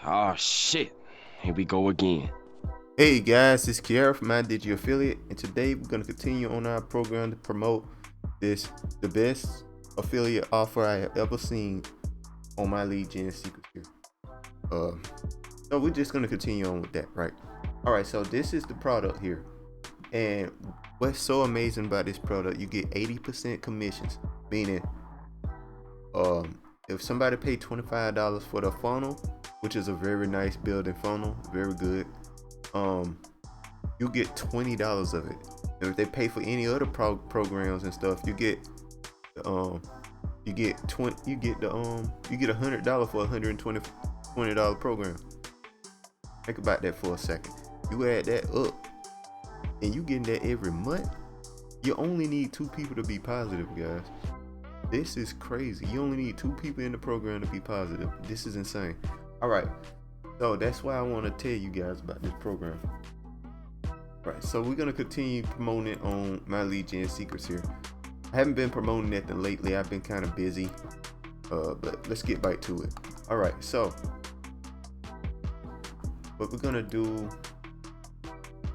Oh shit. Here we go again. Hey guys, it's Kiara from My Digi Affiliate, and today we're going to continue on our program to promote the best affiliate offer I have ever seen on my lead gen secrets here. So we're just going to continue on with that, right? All right, so this is the product here, and what's so amazing about this product, you get 80% commissions, meaning if somebody paid $25 for the funnel, which is a very nice building funnel, very good, you get $20 of it. And if they pay for any other programs and stuff, you get $100 for a $120 program. Think about that for a second. You add that up, and you getting that every month. You only need 2 people to be positive, guys. This is crazy. You only need 2 people in the program to be positive. This is insane. All right, so that's why I want to tell you guys about this program. Right, so we're gonna continue promoting it on My Lead Gen Secrets here. I haven't been promoting nothing lately. I've been kind of busy, but let's get back to it. All right, so what we're gonna do,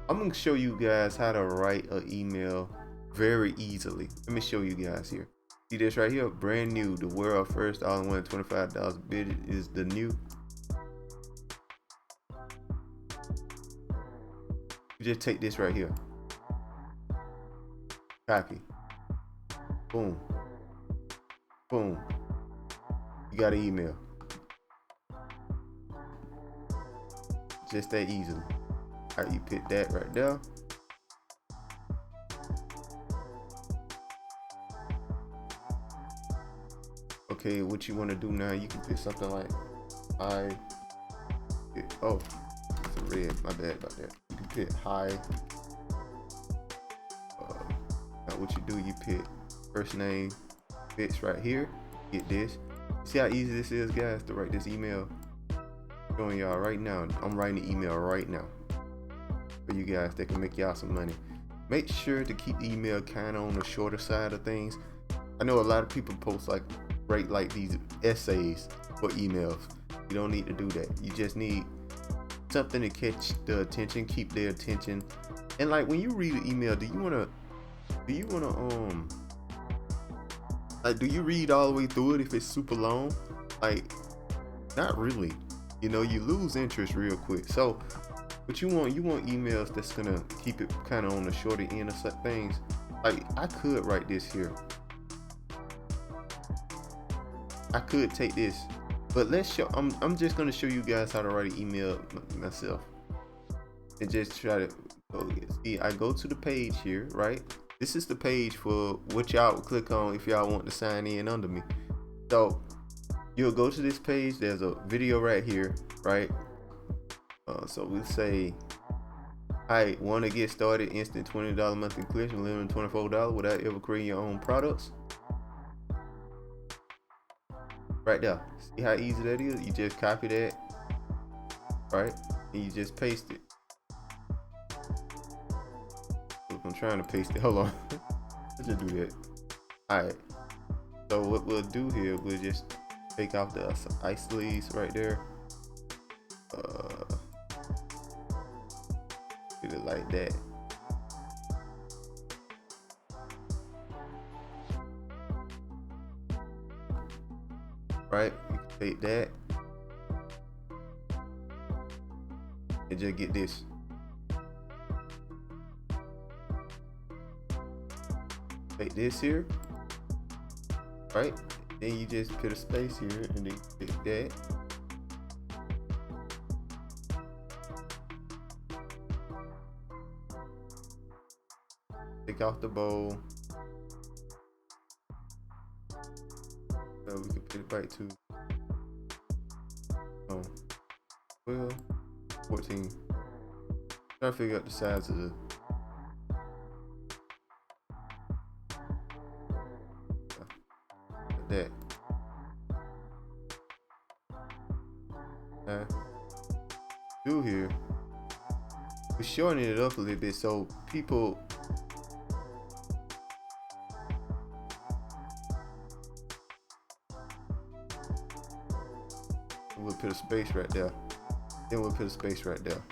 I'm gonna show you guys how to write an email very easily. Let me show you guys here. See this right here, brand new, the world first all-in-one $25 bid is the new. You just take this right here, copy, boom, boom, you got an email. Just that easily. All right, you pick that right there. Okay, what you want to do now, you can put something like it's a red, my bad about that. You can put hi. Now what you do, you pick first name fits right here. Get this. See how easy this is, guys, to write this email. I'm showing y'all right now. I'm writing the email right now for you guys that can make y'all some money. Make sure to keep the email kind of on the shorter side of things. I know a lot of people post write like these essays for emails. You don't need to do that. You just need something to catch the attention, keep their attention. And like when you read an email, do you wanna do you read all the way through it if it's super long? Like, not really. You know, you lose interest real quick. So what you want emails that's gonna keep it kind of on the shorter end of some things. Like, I could write this here. I could take this, but let's show. I'm just gonna show you guys how to write an email myself, and just try to see. I go to the page here, right? This is the page for what y'all would click on if y'all want to sign in under me. So you'll go to this page. There's a video right here, right? So we'll say, I want to get started, instant $20 monthly collection, limit $24 without ever creating your own products. Right there. See how easy that is? You just copy that, right? And you just paste it. I'm trying to paste it. Hold on. Let's just do that. Alright. So what we'll do here, we'll just take off the isolates right there. Get it like that. Right, you can take that and just get this. Take this here, right? Then you just put a space here and then pick that. Take off the bowl. So we can put it back to 12, 14. Trying to figure out the size of the that. Do here. We're shortening it up a little bit so people. We'll put a space right there. Then we'll put a space right there.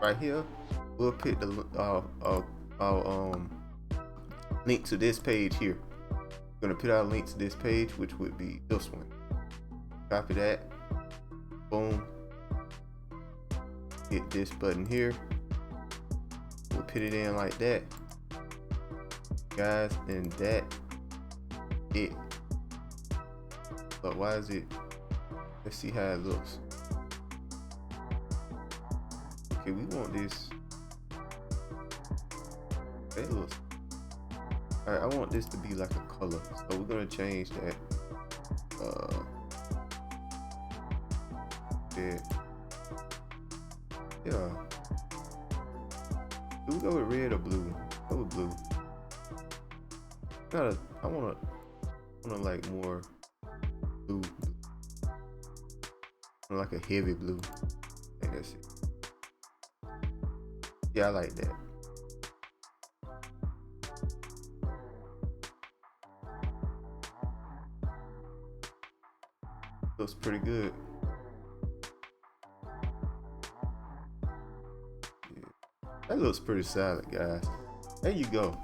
Right here, we'll put the link to this page here. We're gonna put our link to this page, which would be this one. Copy that. Boom. Hit this button here. We'll put it in like that, guys, and that it. But why is it? Let's see how it looks. Okay, we want this. That looks. All right, I want this to be like a color, so we're gonna change that. Yeah. Do we go with red or blue? Go with blue. I wanna like more blue. Like a heavy blue. I think that's it. Yeah, I like that. Looks pretty good. Yeah. That looks pretty solid, guys. There you go.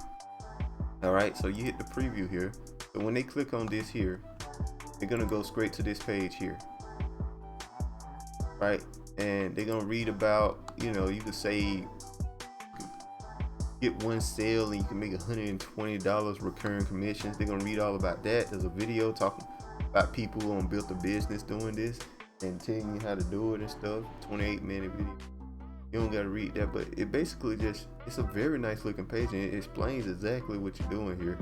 All right, so you hit the preview here. So when they click on this here, they're gonna go straight to this page here, right? And they're gonna read about, you know, you could say get one sale and you can make $120 recurring commissions. They're gonna read all about that. There's a video talking about people who built a business doing this and telling you how to do it and stuff. 28-minute video. You don't gotta read that, but it basically just, it's a very nice looking page and it explains exactly what you're doing here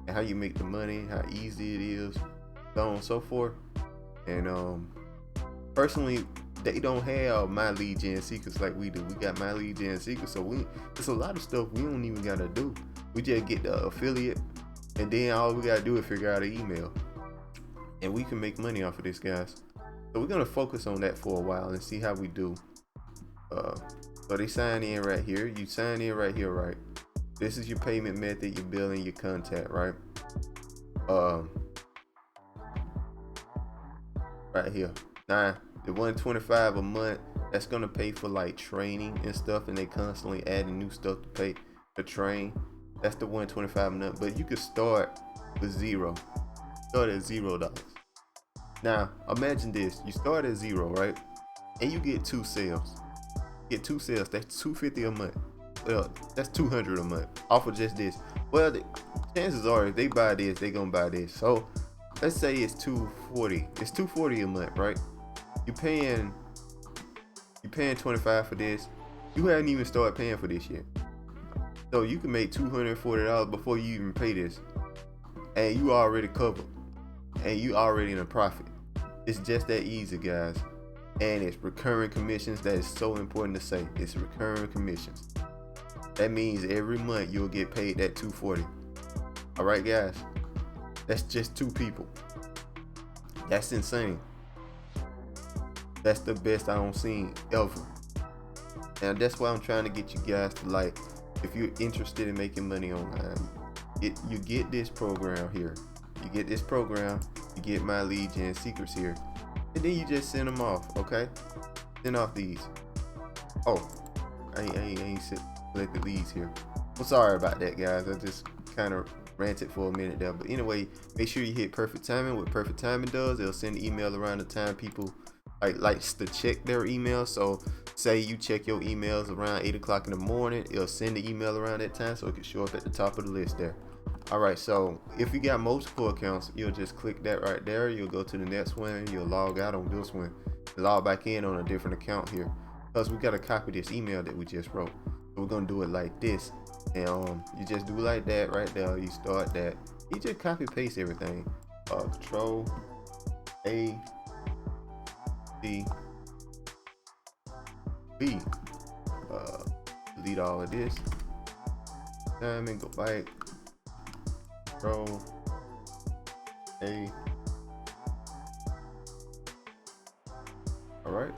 and how you make the money, how easy it is, so on and so forth. And personally, they don't have My Lead Gen Secrets like we do. We got My Lead Gen Secrets, so it's a lot of stuff we don't even gotta do. We just get the affiliate, and then all we gotta do is figure out an email, and we can make money off of this, guys. So we're gonna focus on that for a while and see how we do. So they sign in right here. You sign in right here, right? This is your payment method, your billing, your contact, right? Right here. Now, the $125 a month, that's gonna pay for like training and stuff, and they constantly adding new stuff to pay to train. That's the $125 a month, but you could start with zero. Start at $0. Now, imagine this: you start at zero, right? And you get 2 sales. Get 2 sales. That's $250 a month. Well, that's $200 a month off of just this. Well, the chances are if they buy this, they gonna buy this. So let's say it's $240. It's $240 a month, right? You're paying $25 for this. You haven't even started paying for this yet. So you can make $240 before you even pay this, and you already covered, and you already in a profit. It's just that easy, guys. And it's recurring commissions. That is so important to say. It's recurring commissions. That means every month you'll get paid that $240. All right, guys. That's just 2 people. That's insane. That's the best I don't seen ever. And that's why I'm trying to get you guys to, like, if you're interested in making money online, you get this program here. You get this program. You get My Lead Gen Secrets here. And then you just send them off, okay? Send off these. Oh, I ain't selected leads here. I'm sorry about that, guys. I just kind of ranted for a minute there. But anyway, make sure you hit perfect timing. What perfect timing does, it'll send an email around the time people likes to check their email. So say you check your emails around 8 o'clock in the morning, it'll send the email around that time so it can show up at the top of the list there. Alright, so if you got multiple accounts, you'll just click that right there. You'll go to the next one. You'll log out on this one. Log back in on a different account here. Because we got to copy this email that we just wrote. So we're going to do it like this. And you just do like that right there. You start that. You just copy paste everything. Control A C B. Delete all of this. Time and go back. Control A. Alright.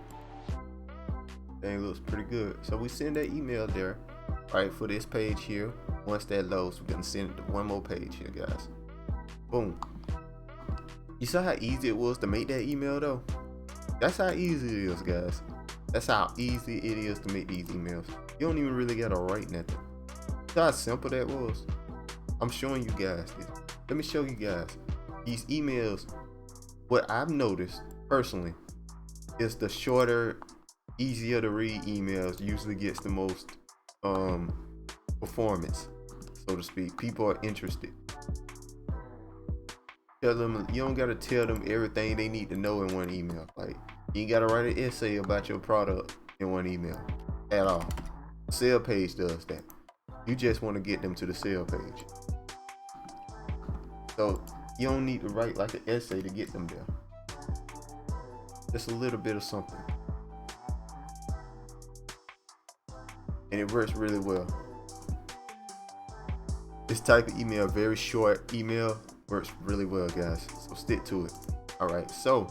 Thing looks pretty good. So we send that email there, right, for this page here. Once that loads, we're gonna send it to one more page here, guys. Boom. You saw how easy it was to make that email though? That's how easy it is, guys. That's how easy it is to make these emails. You don't even really gotta write nothing. See how simple that was? I'm showing you guys this. Let me show you guys. These emails, what I've noticed personally, is the shorter, easier to read emails usually gets the most performance, so to speak. People are interested. Tell them, you don't gotta tell them everything they need to know in one email. Like, you ain't gotta write an essay about your product in one email at all. Sale page does that. You just want to get them to the sale page. So you don't need to write like an essay to get them there. Just a little bit of something. And it works really well. This type of email, very short email, works really well, guys. So stick to it. All right, so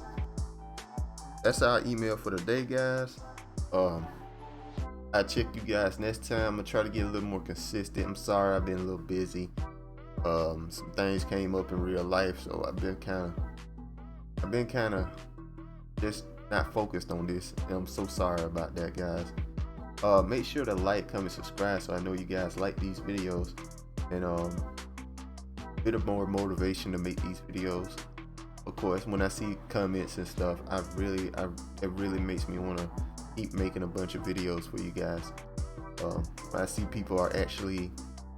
that's our email for the day, guys. I'll check you guys next time. I'm gonna try to get a little more consistent. I'm sorry, I've been a little busy. Some things came up in real life, so I've been kind of just not focused on this, and I'm so sorry about that, guys. Make sure to like, comment, subscribe, so I know you guys like these videos, and a bit of more motivation to make these videos. Of course, when I see comments and stuff, it really makes me want to keep making a bunch of videos for you guys. When I see people are actually,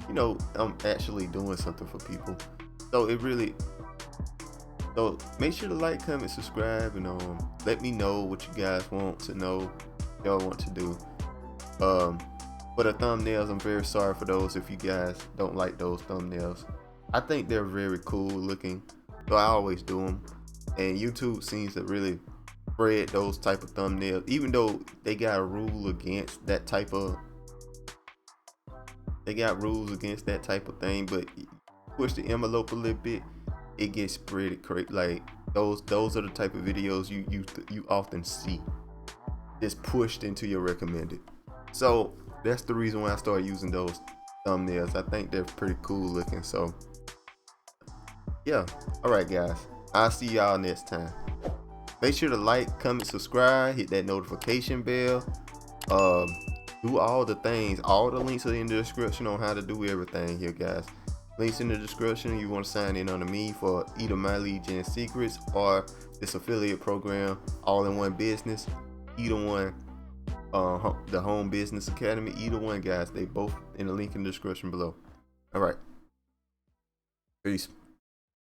I'm actually doing something for people. So make sure to like, comment, subscribe, and let me know what you guys want to know, y'all want to do. For the thumbnails, I'm very sorry for those if you guys don't like those thumbnails. I think they're very cool looking, so I always do them. And YouTube seems to really spread those type of thumbnails, even though they got a rule against that type of. They got rules against that type of thing, but push the envelope a little bit, it gets spread crazy. Like those are the type of videos you often see just pushed into your recommended. So that's the reason why I started using those thumbnails. I think they're pretty cool looking. So yeah, all right, guys. I'll see y'all next time. Make sure to like, comment, subscribe, hit that notification bell. Do all the things. All the links are in the description on how to do everything here, guys. Links in the description. You want to sign in under me for either my lead gen secrets or this affiliate program, all in one business. Either one, the Home Business Academy. Either one, guys. They both in the link in the description below. All right. Peace.